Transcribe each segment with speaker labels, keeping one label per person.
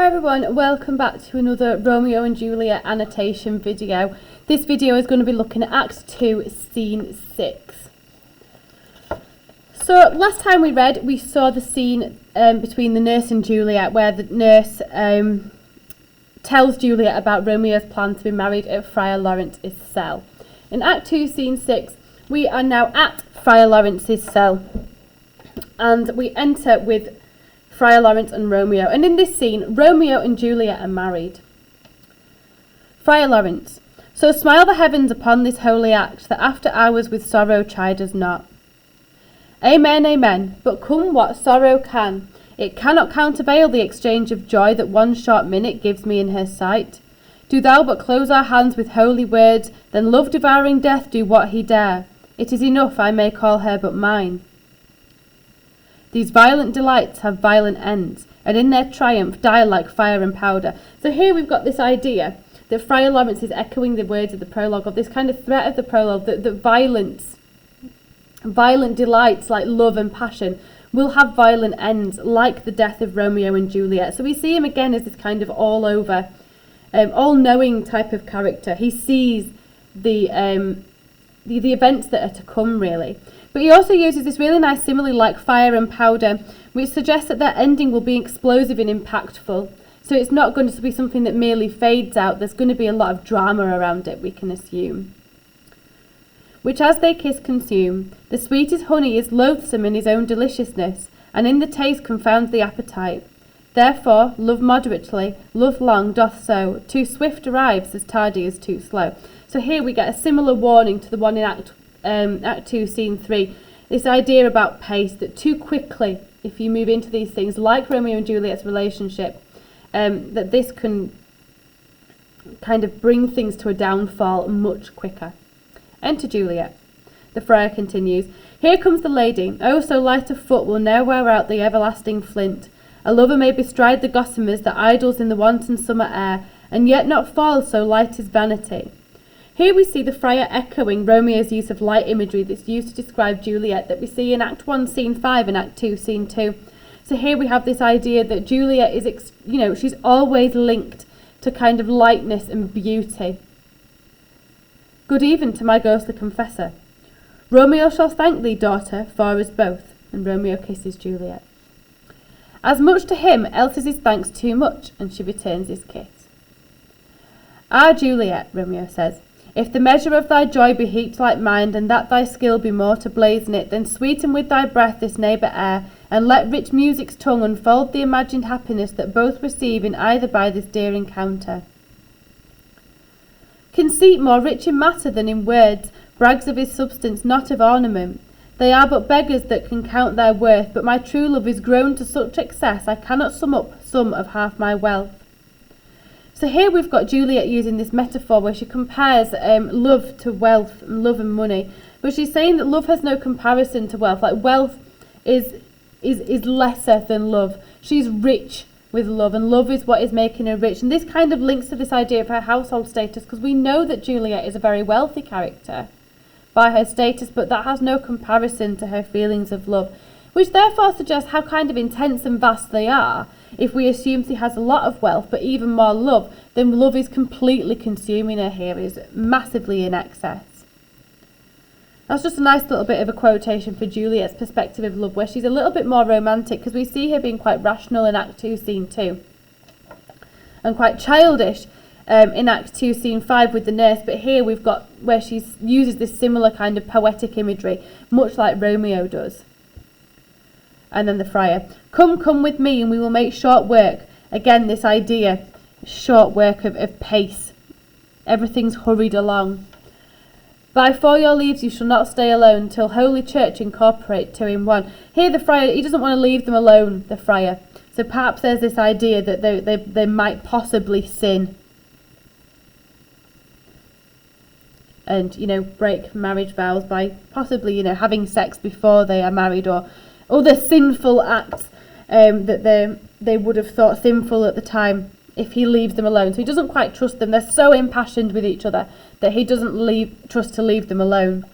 Speaker 1: Hi everyone, welcome back to another Romeo and Juliet annotation video. This video is going to be looking at Act 2, Scene 6. So last time we read, we saw the scene between the nurse and Juliet, where the nurse tells Juliet about Romeo's plan to be married at Friar Lawrence's cell. In Act 2, Scene 6, we are now at Friar Lawrence's cell, and we enter with Friar Lawrence and Romeo, and in this scene, Romeo and Juliet are married. Friar Lawrence: so smile the heavens upon this holy act, that after hours with sorrow chide us not. Amen, amen, but come what sorrow can, it cannot countervail the exchange of joy that one short minute gives me in her sight. Do thou but close our hands with holy words, then love devouring death do what he dare. It is enough I may call her but mine. These violent delights have violent ends, and in their triumph die like fire and powder. So here we've got this idea that Friar Lawrence is echoing the words of the prologue, of this kind of threat of the prologue, that violent delights like love and passion will have violent ends, like the death of Romeo and Juliet. So we see him again as this kind of all-over, all-knowing type of character. He sees the events that are to come, really. But he also uses this really nice simile like fire and powder, which suggests that their ending will be explosive and impactful. So it's not going to be something that merely fades out. There's going to be a lot of drama around it, we can assume. Which as they kiss consume, the sweetest honey is loathsome in his own deliciousness, and in the taste confounds the appetite. Therefore, love moderately, love long doth so, too swift arrives as tardy as too slow. So here we get a similar warning to the one in Act 2, Scene 3. This idea about pace, that too quickly, if you move into these things, like Romeo and Juliet's relationship, that this can kind of bring things to a downfall much quicker. Enter Juliet. The friar continues, here comes the lady, oh so light of foot will ne'er wear out the everlasting flint. A lover may bestride the gossamers that idles in the wanton summer air, and yet not fall, so light is vanity. Here we see the friar echoing Romeo's use of light imagery that's used to describe Juliet that we see in Act 1, Scene 5 and Act 2, Scene 2. So here we have this idea that Juliet is, she's always linked to kind of lightness and beauty. Good even to my ghostly confessor. Romeo shall thank thee, daughter, for us both. And Romeo kisses Juliet. As much to him, else is his thanks too much, and she returns his kiss. Ah, Juliet, Romeo says, if the measure of thy joy be heaped like mine, and that thy skill be more to blazon it, then sweeten with thy breath this neighbour air, and let rich music's tongue unfold the imagined happiness that both receive in either by this dear encounter. Conceit more rich in matter than in words, brags of his substance, not of ornament. They are but beggars that can count their worth, but my true love is grown to such excess I cannot sum up some of half my wealth. So here we've got Juliet using this metaphor where she compares love to wealth, love and money. But she's saying that love has no comparison to wealth. Like wealth is lesser than love. She's rich with love, and love is what is making her rich. And this kind of links to this idea of her household status, because we know that Juliet is a very wealthy character by her status, but that has no comparison to her feelings of love, which therefore suggests how kind of intense and vast they are. If we assume she has a lot of wealth, but even more love, then love is completely consuming her here, is massively in excess. That's just a nice little bit of a quotation for Juliet's perspective of love, where she's a little bit more romantic, because we see her being quite rational in Act 2, Scene 2, and quite childish in Act 2, Scene 5 with the nurse, but here we've got where she uses this similar kind of poetic imagery, much like Romeo does. And then the friar, come with me and we will make short work. Again, this idea, short work of pace. Everything's hurried along. By for your leaves you shall not stay alone, till Holy Church incorporate two in one. Here the friar, he doesn't want to leave them alone, the friar. So perhaps there's this idea that they might possibly sin. And, break marriage vows by possibly, having sex before they are married, or other sinful acts that they would have thought sinful at the time if he leaves them alone. So he doesn't quite trust them. They're so impassioned with each other that he doesn't trust to leave them alone.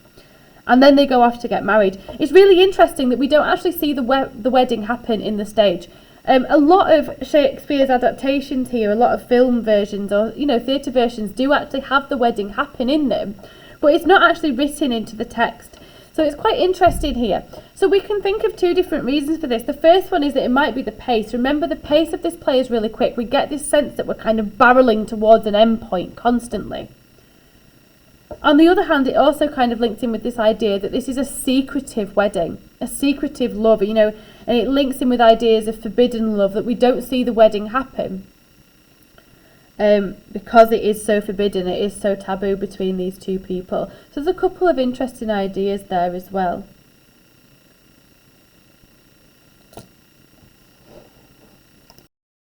Speaker 1: And then they go off to get married. It's really interesting that we don't actually see the wedding happen in the stage. A lot of Shakespeare's adaptations here, a lot of film versions or, theatre versions do actually have the wedding happen in them, but it's not actually written into the text. So it's quite interesting here. So we can think of two different reasons for this. The first one is that it might be the pace. Remember, the pace of this play is really quick. We get this sense that we're kind of barreling towards an end point constantly. On the other hand, it also kind of links in with this idea that this is a secretive wedding, a secretive love, and it links in with ideas of forbidden love, that we don't see the wedding happen because it is so forbidden, it is so taboo between these two people. So there's a couple of interesting ideas there as well.